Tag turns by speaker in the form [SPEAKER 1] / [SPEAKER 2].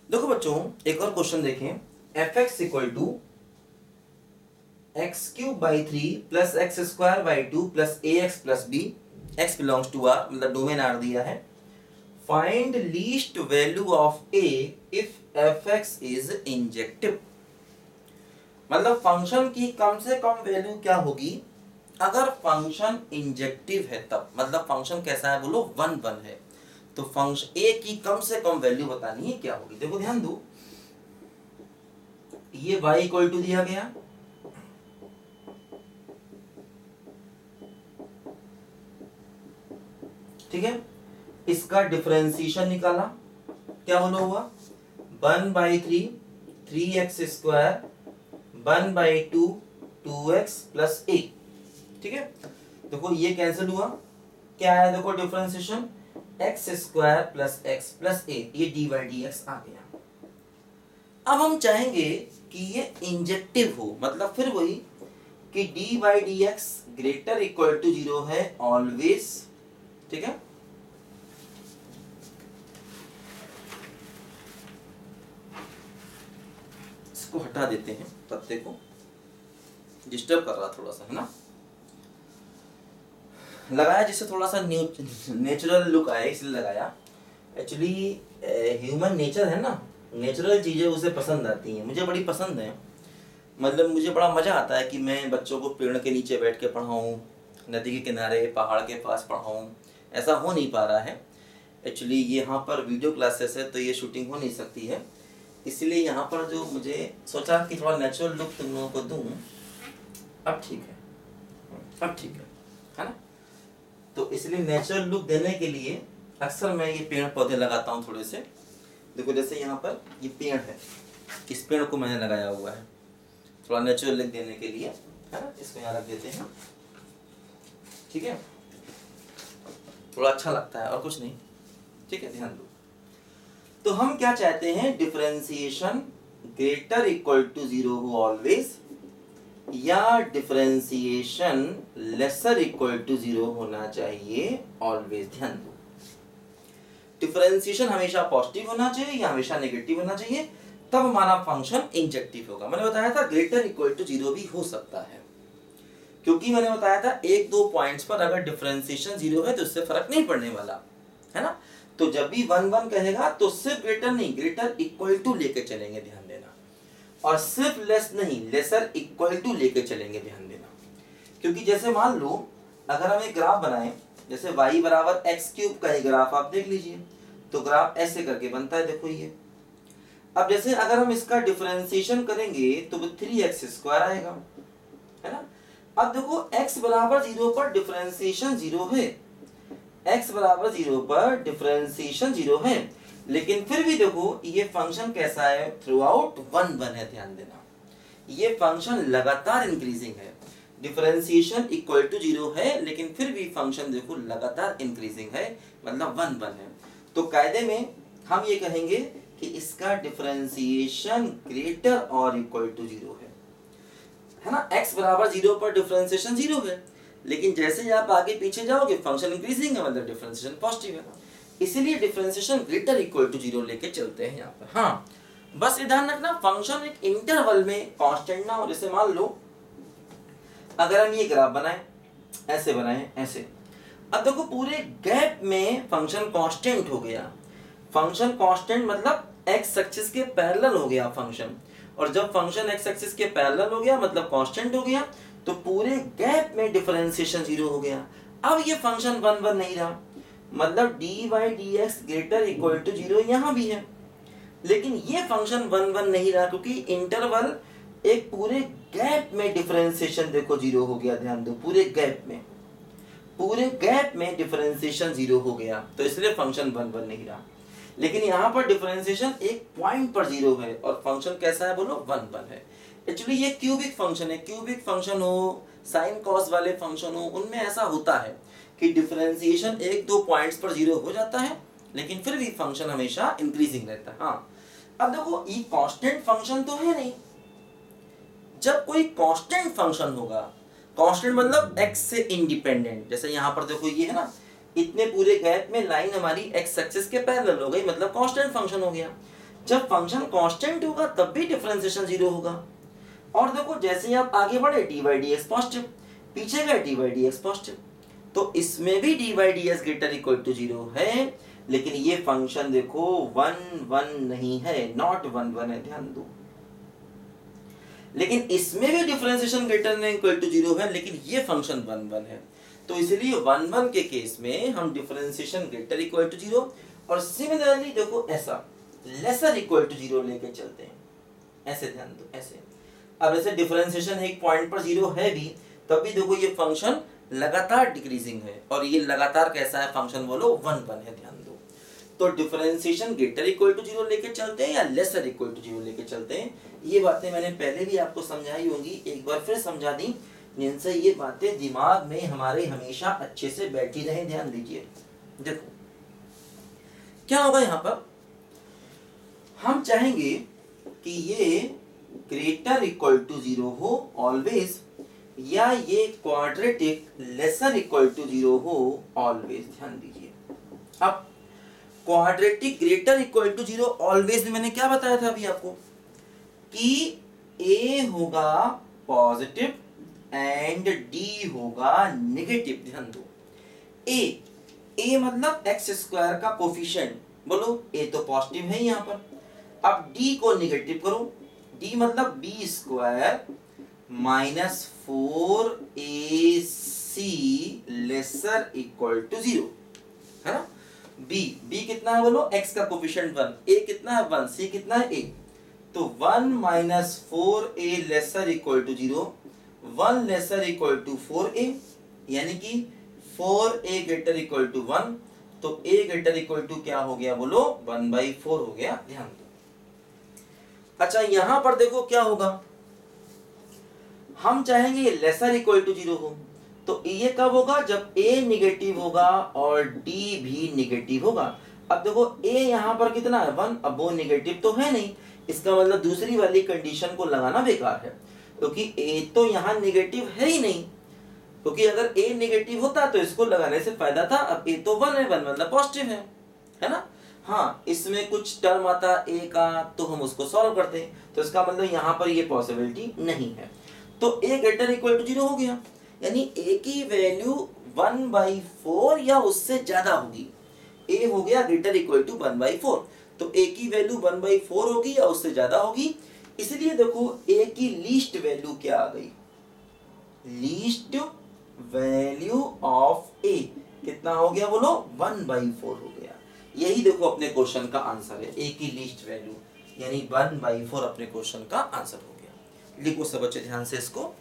[SPEAKER 1] देखो बच्चों, एक और क्वेश्चन देखें। F X equal to X cube by three plus X square by two plus A X plus B, X belongs to R, मतलब domain R दिया है। Find least value of A if F X is injective. मतलब function की कम से कम value क्या होगी अगर फंक्शन इंजेक्टिव है तब। मतलब फंक्शन कैसा है बोलो, 1 है, तो फंक्शन ए की कम से कम वैल्यू बतानी है क्या होगी। देखो ध्यान दो, ये y इक्वल टू दिया गया, ठीक है। इसका डिफरेंशिएशन निकाला, क्या बोलो हुआ 1/3 3x square 1/2 2x plus a, ठीक है। देखो ये कैंसिल हुआ, क्या है देखो differentiation x square plus x plus a, ये dy/dx आ गया। अब हम चाहेंगे कि ये इंजेक्टिव हो, मतलब फिर वही कि dy/dx ग्रेटर इक्वल टू 0 है ऑलवेज, ठीक है। इसको हटा देते हैं, पत्ते को डिस्टर्ब कर रहा थोड़ा सा, है ना। लगाया जिससे थोड़ा सा नेचुरल लुक आए, इसलिए लगाया। एक्चुअली ह्यूमन नेचर है ना, नेचुरल चीज़ें उसे पसंद आती हैं, मुझे बड़ी पसंद है। मतलब मुझे बड़ा मज़ा आता है कि मैं बच्चों को पेड़ के नीचे बैठ के पढ़ाऊँ, नदी के किनारे पहाड़ के पास पढ़ाऊँ। ऐसा हो नहीं पा रहा है एक्चुअली, यहाँ पर वीडियो क्लासेस है तो ये शूटिंग हो नहीं सकती है, इसलिए यहाँ पर जो मुझे सोचा कि थोड़ा नेचुरल लुक तुम लोगों को दूँ। अब ठीक है, अब ठीक है ना। तो इसलिए नेचुरल लुक देने के लिए अक्सर मैं ये पेड़ पौधे लगाता हूँ थोड़े से। देखो जैसे यहाँ पर ये पेड़ है, इस पेड़ को मैंने लगाया हुआ है थोड़ा नेचुरल लुक देने के लिए, है ना। इसको यहाँ रख देते हैं, ठीक है, थोड़ा अच्छा लगता है और कुछ नहीं, ठीक है। ध्यान दो, तो हम क्या चाहते हैं, डिफरेंशिएशन ग्रेटर इक्वल टू 0 हो ऑलवेज, या डिफरेंशिएशन लेसर इक्वल टू 0 होना चाहिए ऑलवेज। ध्यान दो, डिफरेंशिएशन हमेशा पॉजिटिव होना चाहिए या हमेशा नेगेटिव होना चाहिए, तब हमारा फंक्शन इंजेक्टिव होगा। मैंने बताया था ग्रेटर इक्वल टू 0 भी हो सकता है, क्योंकि मैंने बताया था 1-2 पॉइंट्स पर अगर डिफरेंशिएशन 0 है तो इससे फर्क नहीं पड़ने वाला, है ना। तो जब भी 1 कहेगा तो सिर्फ ग्रेटर नहीं, ग्रेटर इक्वल टू लेके चलेंगे, ध्यान देना। और सिर्फ लेस नहीं, लेसर इक्वल टू लेके चलेंगे, ध्यान देना। क्योंकि जैसे मान लो अगर हम एक ग्राफ बनाएं, जैसे y बराबर एक्स क्यूब का ही ग्राफ आप देख लीजिए, तो ग्राफ ऐसे करके बनता है, देखो ये। अब जैसे अगर हम इसका डिफरेंशिएशन करेंगे तो वो 3x स्क्वायर आएगा, है ना। अब देखो x बराबर 0 पर डिफरेंशिएशन 0 है, x बराबर 0 पर डिफरेंशिएशन 0 है, लेकिन फिर भी देखो ये फंक्शन कैसा है, थ्रू आउट 1 है, ध्यान देना। ये फंक्शन लगातार इंक्रीजिंग है, डिफरेंशिएशन इक्वल टू 0 है, लेकिन फिर भी फंक्शन देखो लगातार इंक्रीजिंग है, मतलब 1 है। तो कायदे में हम ये कहेंगे कि इसका डिफरेंशिएशन ग्रेटर और इक्वल टू 0 है ना। x बराबर 0 पर डिफरेंशिएशन 0 है, लेकिन जैसे ही आप आगे पीछे जाओगे फंक्शन इंक्रीजिंग है, मतलब डिफरेंशिएशन पॉजिटिव है, इसीलिए डिफरेंशिएशन ग्रेटर इक्वल टू 0 लेके चलते हैं यहाँ पर। हाँ, बस ये ध्यान रखना फंक्शन एक इंटरवल में कांस्टेंट ना हो। जैसे मान लो अगर हम ये ग्राफ बनाएं, ऐसे बनाएं, ऐसे, अब देखो पूरे गैप में फंक्शन कांस्टेंट हो गया। फंक्शन कांस्टेंट मतलब एक्स एक्सिस के पैरेलल हो गया फंक्शन, और जब फंक्शन एक्स एक्सिस के पैरेलल हो गया मतलब कांस्टेंट हो गया, तो पूरे गैप में डिफरेंशिएशन 0 हो गया। अब ये फंक्शन 1 नहीं रहा, मतलब dy/dx ग्रेटर इक्वल टू 0 यहाँ भी है, लेकिन ये फंक्शन 1 नहीं रहा, क्योंकि इंटरवल एक पूरे गैप में डिफरेंशिएशन देखो 0 हो गया। ध्यान दो, पूरे गैप में डिफरेंशिएशन 0 हो गया, तो इसलिए फंक्शन 1 नहीं रहा। लेकिन यहाँ पर डिफरेंशिएशन एक पॉइंट पर 0 है और फंक्शन कैसा है बोलो, 1 है। एक्चुअली ये क्यूबिक फंक्शन है, क्यूबिक फंक्शन हो, साइन कॉस वाले फंक्शन हो, उनमें ऐसा होता है कि डिफरेंशिएशन 1-2 पॉइंट्स पर 0 हो जाता है, लेकिन फिर भी फंक्शन हमेशा इंक्रीजिंग रहता है। हाँ, अब देखो ये कांस्टेंट फंक्शन तो है नहीं। जब कोई कांस्टेंट फंक्शन होगा, कांस्टेंट मतलब x से इंडिपेंडेंट, जैसे यहाँ पर देखो ये है ना, इतने पूरे गैप में लाइन हमारी x एक्सिस के पैरेलल हो गई, मतलब कांस्टेंट फंक्शन हो गया। जब फंक्शन कांस्टेंट होगा तब भी डिफरेंशिएशन 0 होगा। और देखो जैसे ही आप आगे बढ़े D by D X positive, पीछे गए D by D X positive, तो इसमें भी D by D X greater equal to 0 है, लेकिन ये फंक्शन देखो 1 1 नहीं है, नॉट 1 1 है, ध्यान दो। लेकिन इसमें भी differentiation greater than equal to 0 है, लेकिन ये फंक्शन 1 1 है, तो इसलिए 1 1 के केस में हम डिफरेंशिएशन ग्रेटर इक्वल टू 0 और सिमिलरली देखो ऐसा लेसर इक्वल टू 0 लेके चलते हैं, ऐसे ध्यान दो, ऐसे। अब ऐसे डिफरेंशिएशन एक पॉइंट पर 0 है भी, तब भी देखो ये फंक्शन लगातार डिक्रीजिंग है, और ये लगातार कैसा है फंक्शन बोलो 1 1 है, ध्यान दो। तो डिफरेंशिएशन ग्रेटर इक्वल टू 0 लेके चलते हैं या लेसर इक्वल टू 0 लेके चलते हैं, ये बातें मैंने पहले भी आपको समझाई होंगी, एक बार फिर समझा दी, जिनसे ये बातें दिमाग में हमारे हमेशा अच्छे से बैठी रहें। ध्यान दीजिए, देखो क्या होगा यहाँ पर, हम चाहेंगे कि ये ग्रेटर इक्वल टू 0 हो ऑलवेज, या ये क्वाड्रेटिक लेसर इक्वल टू 0 हो ऑलवेज। ध्यान दीजिए, अब quadratic greater equal to 0 always में मैंने क्या बताया था अभी आपको कि a होगा पॉजिटिव एंड d होगा नेगेटिव। ध्यान दो, a मतलब एक्स स्क्वायर का कोफिशिएंट, बोलो a तो पॉजिटिव है यहाँ पर, अब d को नेगेटिव करो, d मतलब b square minus 4ac lesser equal to 0 है ना। b कितना है बोलो, x का कोफिशिएंट 1, a कितना है 1, c कितना है a, तो 1 minus 4a lesser equal to 0, 1 lesser equal to 4a, यानी कि 4a ग्रेटर इक्वल टू 1, तो a ग्रेटर इक्वल टू क्या हो गया बोलो 1/4 हो गया। ध्यान दो, अच्छा यहां पर देखो क्या होगा, हम चाहेंगे लेसर इक्वल टू 0 हो, तो ये कब होगा, जब a निगेटिव होगा और d भी निगेटिव होगा। अब देखो a यहाँ पर कितना है 1, अब वो निगेटिव तो है नहीं, इसका मतलब दूसरी वाली कंडीशन को लगाना बेकार है, क्योंकि a तो यहाँ निगेटिव है ही नहीं, क्योंकि अगर a निगेटिव होता तो इसको लगाने से फायदा था। अब a तो 1 है, 1 मतलब पॉजिटिव है ना। हाँ, इसमें कुछ टर्म आता a का तो हम उसको सॉल्व करते हैं, तो इसका मतलब यहाँ पर ये पॉसिबिलिटी नहीं है, तो a ग्रेटर इक्वल टू 0 हो गया, यानी a की वैल्यू 1/4 या उससे ज्यादा होगी, a हो गया ग्रेटर इक्वल टू 1/4, तो a की वैल्यू 1/4 होगी या उससे ज्यादा होगी। इसलिए देखो a की लीस्ट वैल्यू क्या आ गई, लीस्ट वैल्यू ऑफ a कितना हो गया बोलो 1/4 हो गया। यही देखो अपने क्वेश्चन का आंसर है, a की लीस्ट वैल्यू यानी 1/4 अपने क्वेश्चन का आंसर हो गया। लिखो सब बच्चे ध्यान से इसको।